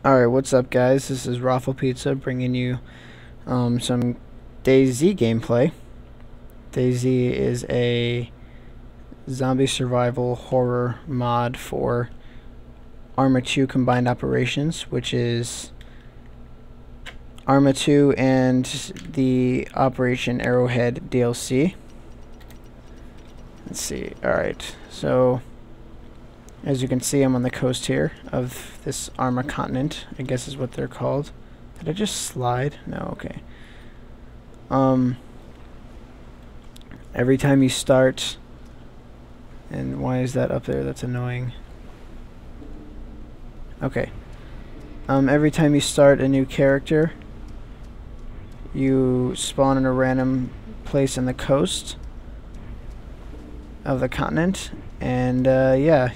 Alright, what's up guys? This is Raffle Pizza bringing you some DayZ gameplay. DayZ is a zombie survival horror mod for ArmA 2 Combined Operations, which is ArmA 2 and the Operation Arrowhead DLC. Let's see. Alright, so as you can see, I'm on the coast here of this ArmA continent, I guess is what they're called. Did I just slide? No, okay. Every time you start, and why is that up there? That's annoying. Okay. Every time you start a new character, you spawn in a random place on the coast of the continent, and yeah,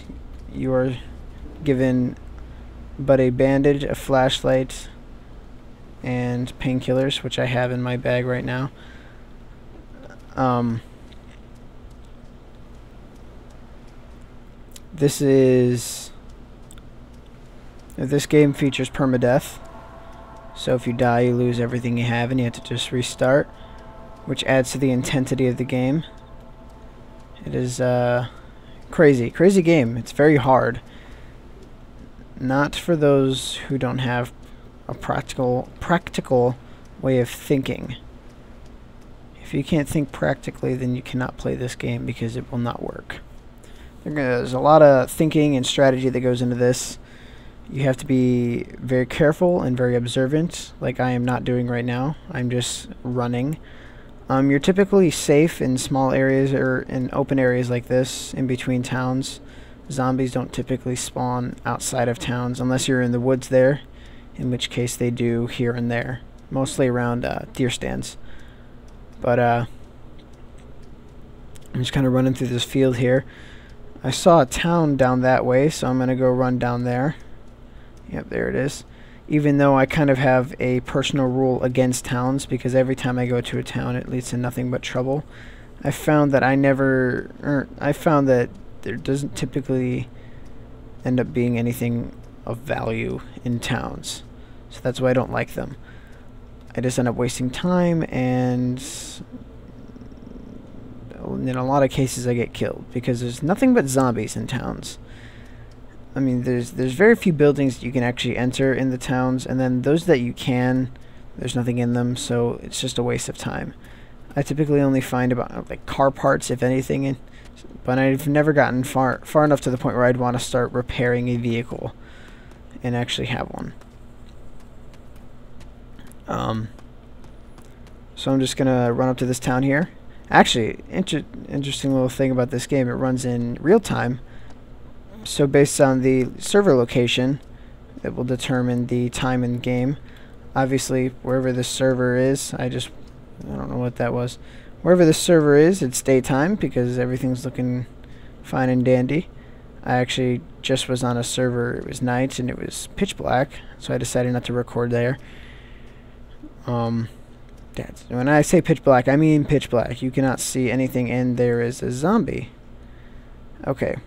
you are given but a bandage, a flashlight, and painkillers, which I have in my bag right now. This game features permadeath, so if you die you lose everything you have and you have to just restart, which adds to the intensity of the game. It is crazy game. It's very hard. Not for those who don't have a practical way of thinking. If you can't think practically, then you cannot play this game because it will not work. There's a lot of thinking and strategy that goes into this. You have to be very careful and very observant, like I am not doing right now. I'm just running. You're typically safe in small areas or in open areas like this, in between towns. Zombies don't typically spawn outside of towns unless you're in the woods there, in which case they do here and there, mostly around deer stands. But I'm just kind of running through this field here. I saw a town down that way, so I'm going to go run down there. Yep, there it is. Even though I kind of have a personal rule against towns, because every time I go to a town it leads to nothing but trouble. I found that there doesn't typically end up being anything of value in towns. So that's why I don't like them. I just end up wasting time, and in a lot of cases I get killed because there's nothing but zombies in towns. I mean, there's very few buildings that you can actually enter in the towns, and then those that you can, there's nothing in them, so it's just a waste of time. I typically only find about like car parts, if anything, but I've never gotten far enough to the point where I'd want to start repairing a vehicle and actually have one. So I'm just gonna run up to this town here. Actually, interesting little thing about this game, it runs in real time. So based on the server location, it will determine the time in game. Obviously, wherever the server is, I don't know what that was. Wherever the server is, it's daytime because everything's looking fine and dandy. I actually just was on a server, it was night and it was pitch black, so I decided not to record there. When I say pitch black, I mean pitch black. You cannot see anything, and there is a zombie. Okay.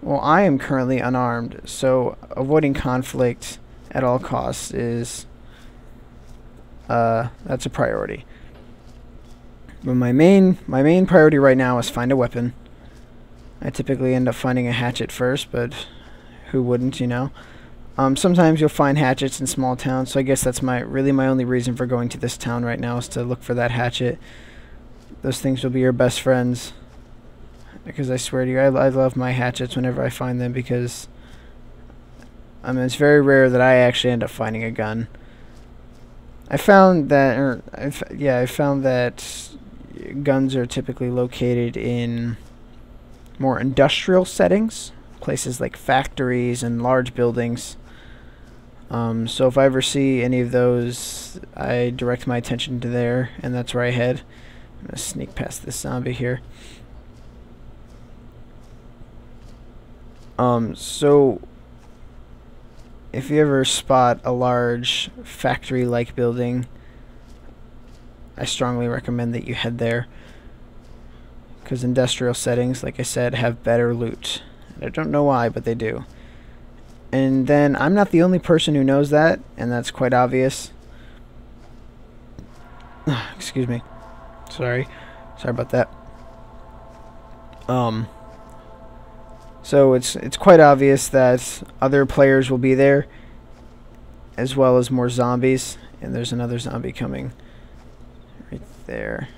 Well, I am currently unarmed, so avoiding conflict at all costs is that's a priority. But my main priority right now is find a weapon. I typically end up finding a hatchet first, but who wouldn't, you know? Sometimes you'll find hatchets in small towns, so I guess that's really my only reason for going to this town right now is to look for that hatchet. Those things will be your best friends. Because I swear to you, I love my hatchets whenever I find them, because I mean, it's very rare that I actually end up finding a gun. I found that guns are typically located in more industrial settings, places like factories and large buildings. So if I ever see any of those, I direct my attention to there, and that's where I head. I'm gonna sneak past this zombie here. So if you ever spot a large factory-like building, I strongly recommend that you head there, because industrial settings, like I said, have better loot. I don't know why, but they do. And then I'm not the only person who knows that, and that's quite obvious. Excuse me. Sorry about that. So it's quite obvious that other players will be there, as well as more zombies. And there's another zombie coming right there.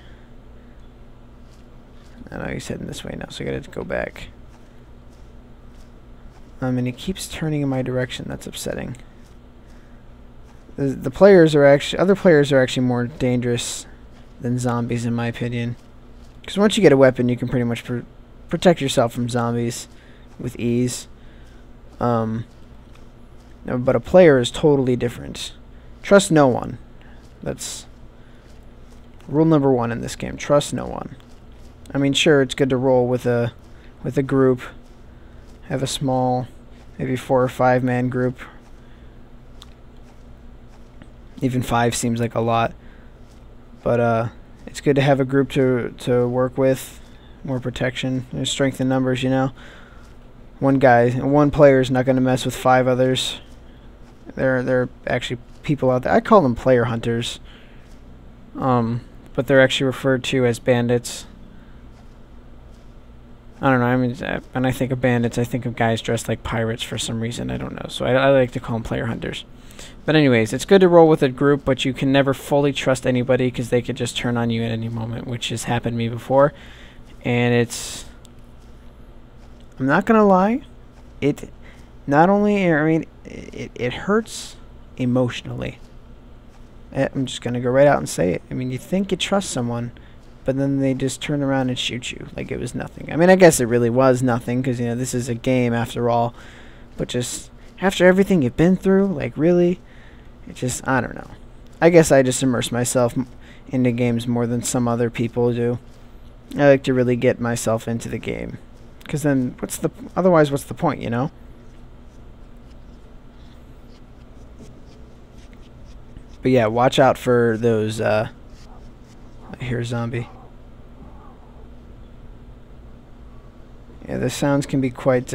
I know he's heading this way now, so I gotta go back. And he keeps turning in my direction. That's upsetting. The players are actually, other players are actually more dangerous than zombies, in my opinion. Because once you get a weapon, you can pretty much protect yourself from zombies with ease. But a player is totally different. Trust no one. That's rule number 1 in this game. Trust no one. I mean, sure, it's good to roll with a group. Have a small, maybe 4 or 5 man group. Even 5 seems like a lot. But it's good to have a group to work with. More protection. There's strength in numbers, you know. One player is not going to mess with 5 others. There are actually people out there. I call them player hunters. But they're actually referred to as bandits. I don't know. I mean, when I think of bandits, I think of guys dressed like pirates for some reason. I don't know. So I like to call them player hunters. But anyways, it's good to roll with a group, but you can never fully trust anybody because they could just turn on you at any moment, which has happened to me before. And I'm not going to lie, it not only, I mean, it hurts emotionally. I'm just going to go right out and say it. I mean, you think you trust someone, but then they just turn around and shoot you like it was nothing. I mean, I guess it really was nothing because, you know, this is a game after all. But just after everything you've been through, like, really, it just, I don't know. I guess I just immerse myself into games more than some other people do. I like to really get myself into the game. Because then, otherwise, what's the point, you know? But yeah, watch out for those, I hear a zombie. Yeah, the sounds can be quite,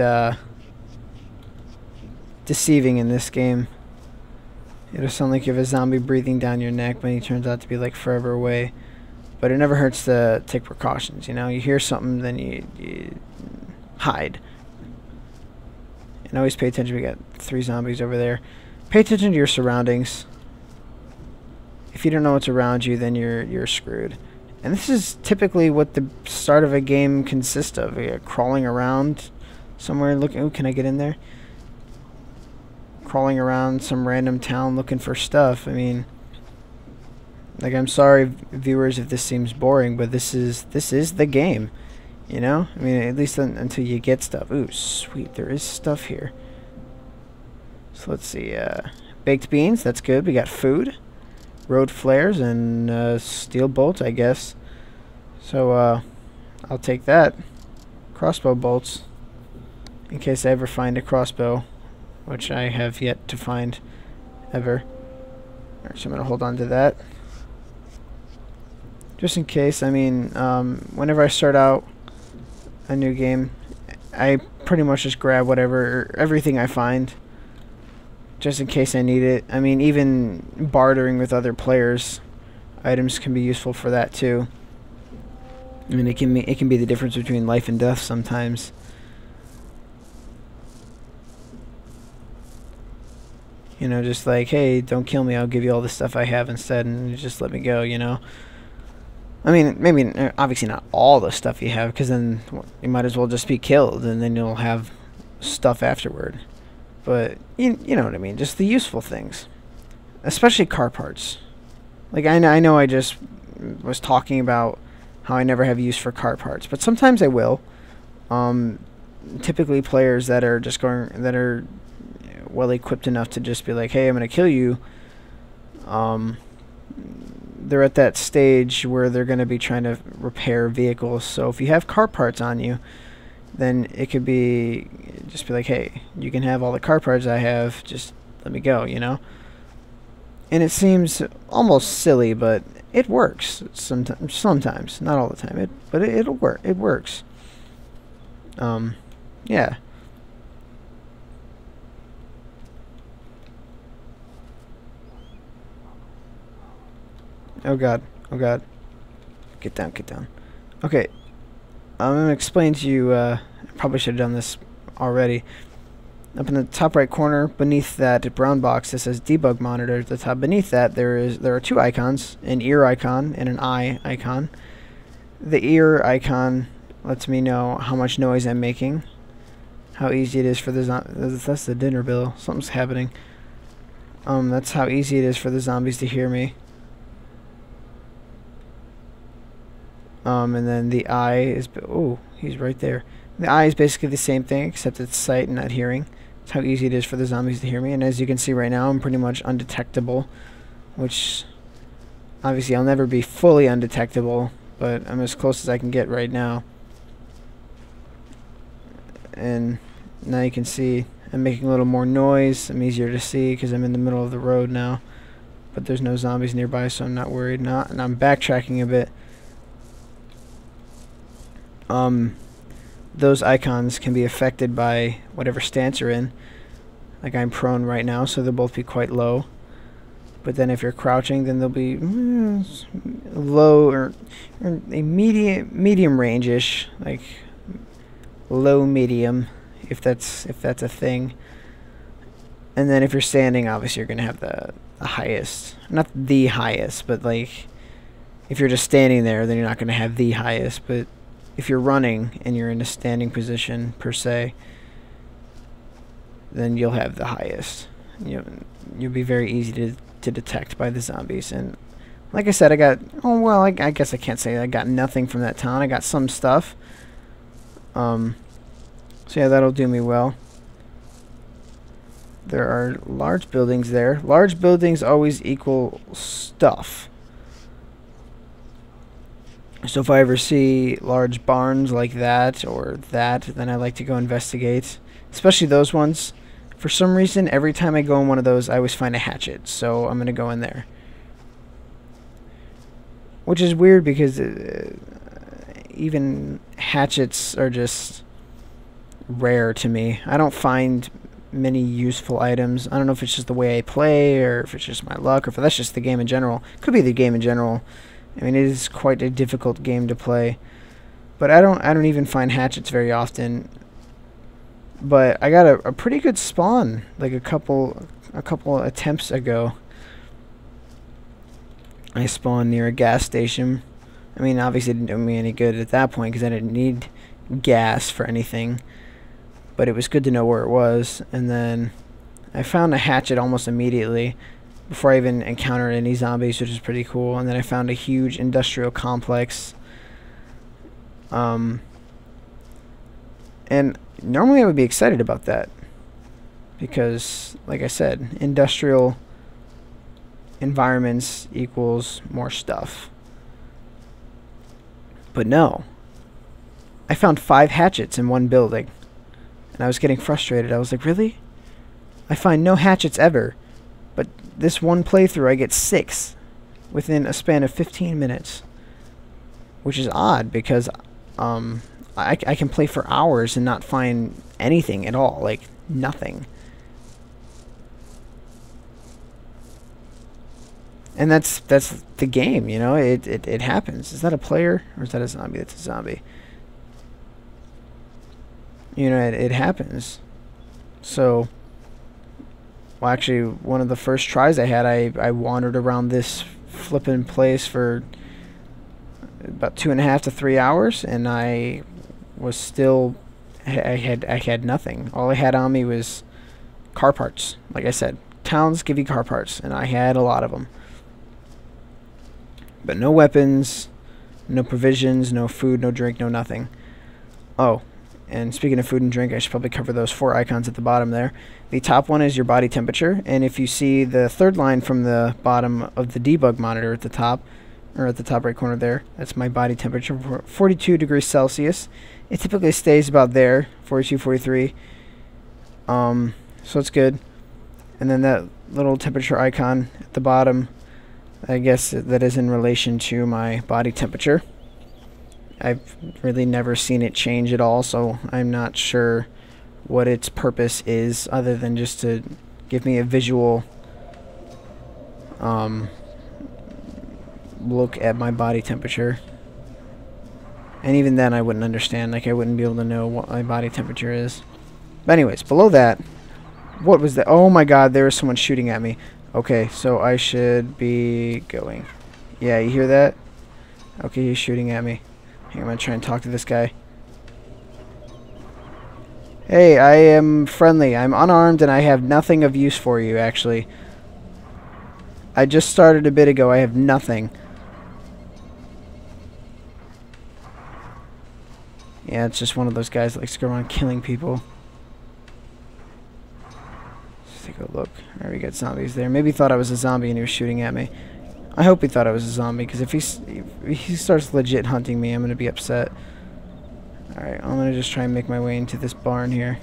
deceiving in this game. It'll sound like you have a zombie breathing down your neck, but he turns out to be, like, forever away. But it never hurts to take precautions, you know? You hear something, then you hide. And always pay attention. We got 3 zombies over there. Pay attention to your surroundings. If you don't know what's around you, then you're screwed. And this is typically what the start of a game consists of. Crawling around somewhere looking... Ooh, can I get in there? Crawling around some random town looking for stuff. I mean... Like, I'm sorry, viewers, if this seems boring, but this is the game, you know? I mean, at least until you get stuff. Ooh, sweet, there is stuff here. So let's see, baked beans, that's good. We got food, road flares, and steel bolts, I guess. So, I'll take that. Crossbow bolts, in case I ever find a crossbow, which I have yet to find, ever. Alright, so I'm going to hold on to that. Just in case, I mean, whenever I start out a new game, I pretty much just grab everything I find, just in case I need it. I mean, even bartering with other players, items can be useful for that too. I mean, it can be the difference between life and death sometimes. You know, just like, hey, don't kill me, I'll give you all the stuff I have instead, and just let me go, you know. I mean, maybe, obviously not all the stuff you have, because then you might as well just be killed, and then you'll have stuff afterward. But, you know what I mean, just the useful things. Especially car parts. Like, I know I just was talking about how I never have use for car parts, but sometimes I will. Typically players that are well equipped enough to just be like, hey, I'm going to kill you, they're at that stage where they're going to be trying to repair vehicles. So if you have car parts on you, then it could be just be like, hey, you can have all the car parts I have, just let me go, you know. And it seems almost silly, but it works sometimes, not all the time. But it'll work. It works. Yeah. Oh god. Oh god. Get down, get down. Okay. I'm going to explain to you, I probably should have done this already. Up in the top right corner, beneath that brown box that says debug monitor, at the top beneath that there are two icons, an ear icon and an eye icon. The ear icon lets me know how much noise I'm making, how easy it is for the that's the dinner bell. Something's happening. That's how easy it is for the zombies to hear me. And then the eye is, oh, he's right there. The eye is basically the same thing, except it's sight and not hearing. It's how easy it is for the zombies to hear me. And as you can see right now, I'm pretty much undetectable, which obviously I'll never be fully undetectable, but I'm as close as I can get right now. And now you can see I'm making a little more noise. I'm easier to see because I'm in the middle of the road now. But there's no zombies nearby, so I'm not worried. And I'm backtracking a bit. Those icons can be affected by whatever stance you're in. Like I'm prone right now, so they'll both be quite low. But then if you're crouching, then they'll be low or a medium range-ish, like low medium, if that's a thing. And then if you're standing, obviously you're gonna have the highest, not the highest, but like if you're just standing there, then you're not gonna have the highest. But if you're running and you're in a standing position per se, then you'll have the highest. You'll be very easy to detect by the zombies. And like I said, I got, oh well, I guess I can't say I got nothing from that town. I got some stuff. So yeah, that'll do me well. There are large buildings there. Large buildings always equal stuff. So if I ever see large barns like that or that, then I like to go investigate. Especially those ones. For some reason, every time I go in one of those, I always find a hatchet. So I'm going to go in there. Which is weird because even hatchets are just rare to me. I don't find many useful items. I don't know if it's just the way I play or if it's just my luck or if that's just the game in general. Could be the game in general. I mean, it is quite a difficult game to play, but I don't even find hatchets very often. But I got a pretty good spawn like a couple attempts ago. I spawned near a gas station. I mean, obviously it didn't do me any good at that point because I didn't need gas for anything, but it was good to know where it was. And then I found a hatchet almost immediately, before I even encountered any zombies, which is pretty cool. And then I found a huge industrial complex. And normally I would be excited about that. Because, like I said, industrial environments equals more stuff. But no. I found 5 hatchets in one building. And I was getting frustrated. I was like, really? I find no hatchets ever. But this one playthrough, I get 6 within a span of 15 minutes, which is odd because I can play for hours and not find anything at all, like nothing. And that's the game, you know. It happens. Is that a player or is that a zombie? That's a zombie. You know, it happens. So. Well, actually, one of the first tries I had, I wandered around this flippin' place for about 2.5 to 3 hours, and I was still, I had nothing. All I had on me was car parts. Like I said, towns give you car parts, and I had a lot of them. But no weapons, no provisions, no food, no drink, no nothing. Oh. And speaking of food and drink, I should probably cover those 4 icons at the bottom there. The top one is your body temperature, and if you see the third line from the bottom of the debug monitor at the top, or at the top right corner there, that's my body temperature, 42 degrees Celsius. It typically stays about there, 42, 43. So it's good. And then that little temperature icon at the bottom, I guess that is in relation to my body temperature. I've really never seen it change at all, so I'm not sure what its purpose is other than just to give me a visual look at my body temperature. And even then I wouldn't understand. Like, I wouldn't be able to know what my body temperature is. But anyways, below that, what was that? Oh my god, there was someone shooting at me. Okay, so I should be going. Yeah, you hear that? Okay, he's shooting at me. Hang on, I'm gonna try and talk to this guy. Hey, I am friendly. I'm unarmed and I have nothing of use for you, actually. I just started a bit ago. I have nothing. Yeah, it's just one of those guys that likes to go around killing people. Let's take a look. Alright, we got zombies there. Maybe he thought I was a zombie and he was shooting at me. I hope he thought I was a zombie, because if he starts legit hunting me, I'm going to be upset. Alright, I'm going to just try and make my way into this barn here.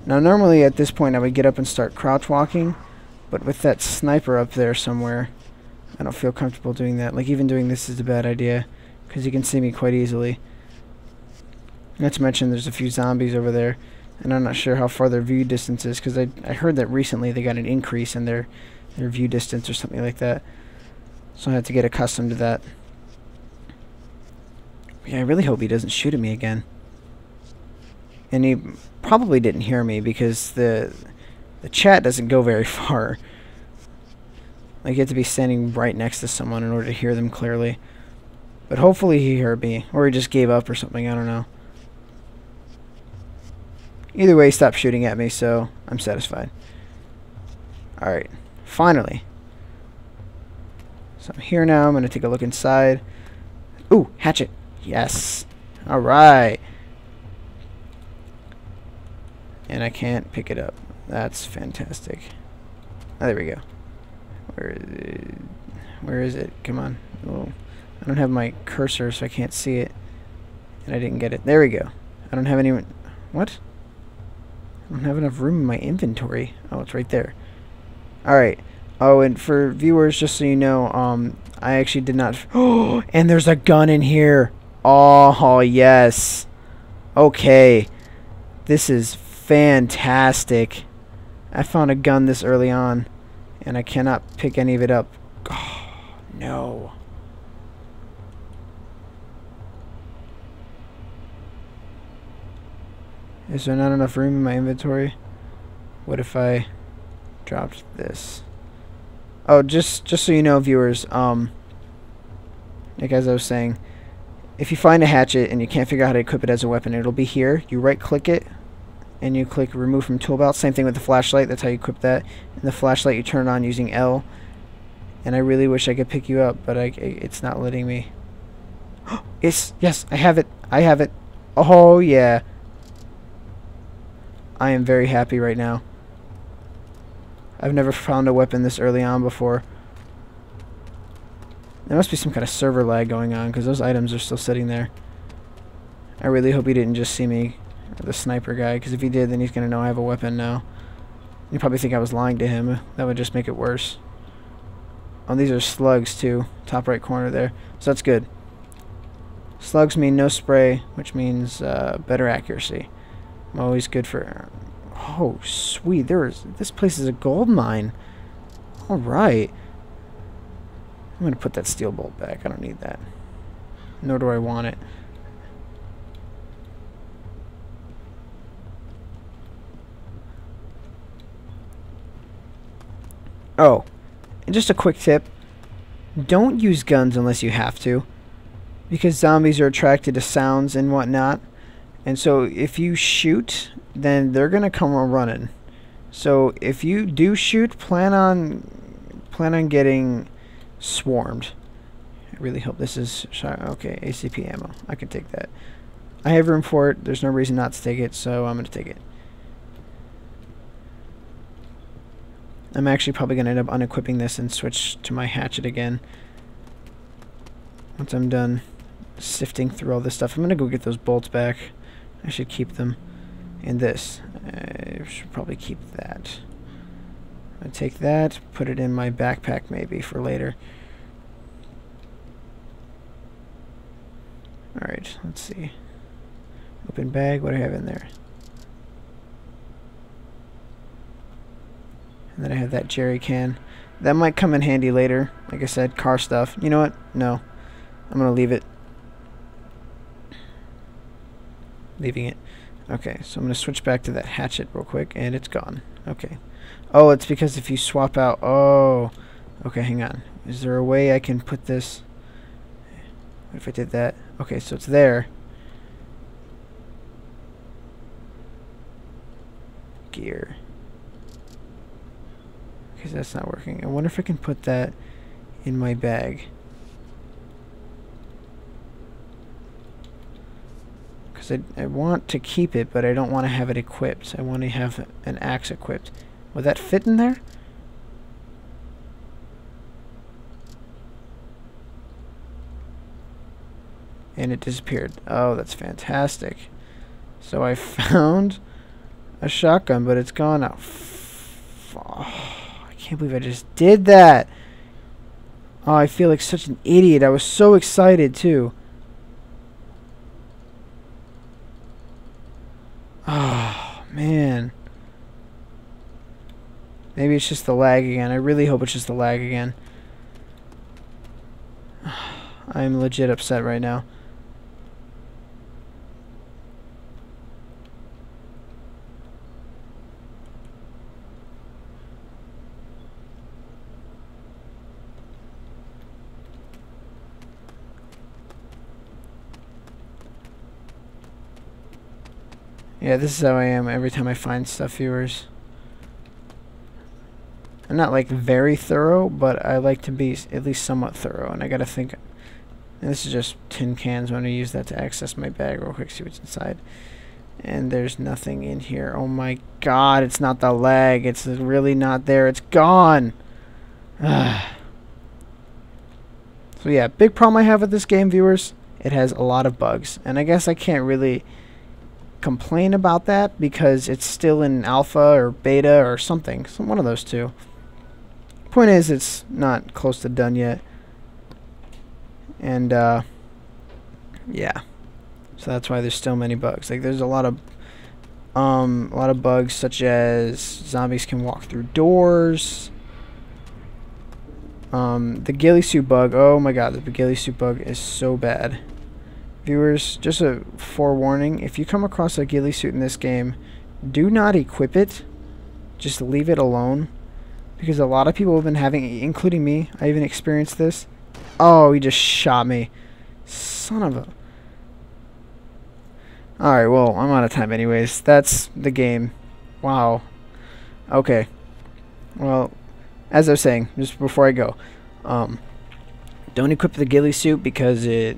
Now, normally at this point I would get up and start crouch walking, but with that sniper up there somewhere, I don't feel comfortable doing that. Like, even doing this is a bad idea, because he can see me quite easily. Not to mention there's a few zombies over there, and I'm not sure how far their view distance is, because I heard that recently they got an increase in their view distance or something like that. So I had to get accustomed to that. Yeah, I really hope he doesn't shoot at me again. And he probably didn't hear me, because the chat doesn't go very far. Like, you have to be standing right next to someone in order to hear them clearly. But hopefully he heard me, or he just gave up or something, I don't know. Either way, he stopped shooting at me, so I'm satisfied. Alright, finally. So I'm here now, I'm going to take a look inside. Ooh, hatchet. Yes. Alright. And I can't pick it up. That's fantastic. Oh, there we go. Where is it? Come on. Oh, I don't have my cursor, so I can't see it. And I didn't get it. There we go. I don't have any... What? I don't have enough room in my inventory. Oh, it's right there. Alright. Oh, and for viewers, just so you know, I actually did not... Oh, and there's a gun in here! Oh, yes. Okay. This is fantastic. I found a gun this early on, and I cannot pick any of it up. Oh, no. Is there not enough room in my inventory? What if I dropped this? Oh, just so you know, viewers, like as I was saying, if you find a hatchet and you can't figure out how to equip it as a weapon, it'll be here. You right-click it, and you click Remove from Toolbox. Same thing with the flashlight. That's how you equip that. And the flashlight, you turn it on using L. And I really wish I could pick you up, but it's not letting me. Yes, I have it. I have it. Oh, yeah. I am very happy right now. I've never found a weapon this early on before. There must be some kind of server lag going on, because those items are still sitting there. I really hope he didn't just see me, or the sniper guy, because if he did, then he's going to know I have a weapon now. He'd probably think I was lying to him. That would just make it worse. Oh, these are slugs, too. Top right corner there. So that's good. Slugs mean no spray, which means better accuracy. I'm always good for... Oh, sweet. This place is a gold mine. Alright. I'm going to put that steel bolt back. I don't need that. Nor do I want it. Oh, and just a quick tip. Don't use guns unless you have to, because zombies are attracted to sounds and whatnot. And so if you shoot, then they're going to come running. So if you do shoot, plan on getting swarmed. I really hope this is... Okay, ACP ammo. I can take that. I have room for it. There's no reason not to take it, so I'm going to take it. I'm actually probably going to end up unequipping this and switch to my hatchet again. Once I'm done sifting through all this stuff. I'm going to go get those bolts back. I should keep them. And this. I should probably keep that. I'm going to take that, put it in my backpack maybe for later. Alright, let's see. Open bag, what do I have in there? And then I have that jerry can. That might come in handy later. Like I said, car stuff. You know what? No. I'm going to leave it. Leaving it. Okay, so I'm going to switch back to that hatchet real quick, and it's gone. Okay. Oh, it's because if you swap out... Oh. Okay, hang on. Is there a way I can put this... What if I did that? Okay, so it's there. Gear. Because that's not working. I wonder if I can put that in my bag. Because I want to keep it, but I don't want to have it equipped. I want to have an axe equipped. Would that fit in there? And it disappeared. Oh, that's fantastic. So I found a shotgun, but it's gone now. Oh, I can't believe I just did that. Oh, I feel like such an idiot. I was so excited, too. Oh, man. Maybe it's just the lag again. I really hope it's just the lag again. I'm legit upset right now. Yeah, this is how I am every time I find stuff, viewers. I'm not like very thorough, but I like to be at least somewhat thorough, and I gotta think. And this is just tin cans. I'm gonna use that to access my bag real quick, see what's inside. And there's nothing in here. Oh my god, it's not the lag. It's really not there. It's gone. So yeah, big problem I have with this game, viewers. It has a lot of bugs, and I guess I can't really complain about that because it's still in alpha or beta or something. One of those two. Point is, it's not close to done yet. And yeah, so that's why there's still many bugs. Like there's a lot of bugs, such as zombies can walk through doors. The ghillie suit bug. Oh my god, the ghillie suit bug is so bad. Viewers, just a forewarning: if you come across a ghillie suit in this game, do not equip it. Just leave it alone, because a lot of people have been having, including me. I even experienced this. Oh, he just shot me. Son of a... Alright, well, I'm out of time anyways. That's the game. Wow. Okay. Well, as I was saying, just before I go, don't equip the ghillie suit because you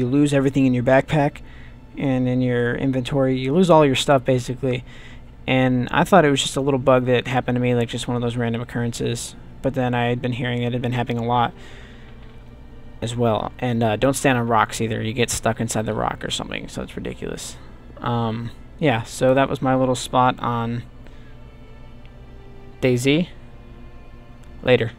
lose everything in your backpack and in your inventory. You lose all your stuff, basically. And I thought it was just a little bug that happened to me, like just one of those random occurrences. But then I had been hearing it had been happening a lot as well. And don't stand on rocks either. You get stuck inside the rock or something, so it's ridiculous. Yeah, so that was my little spot on DayZ. Later.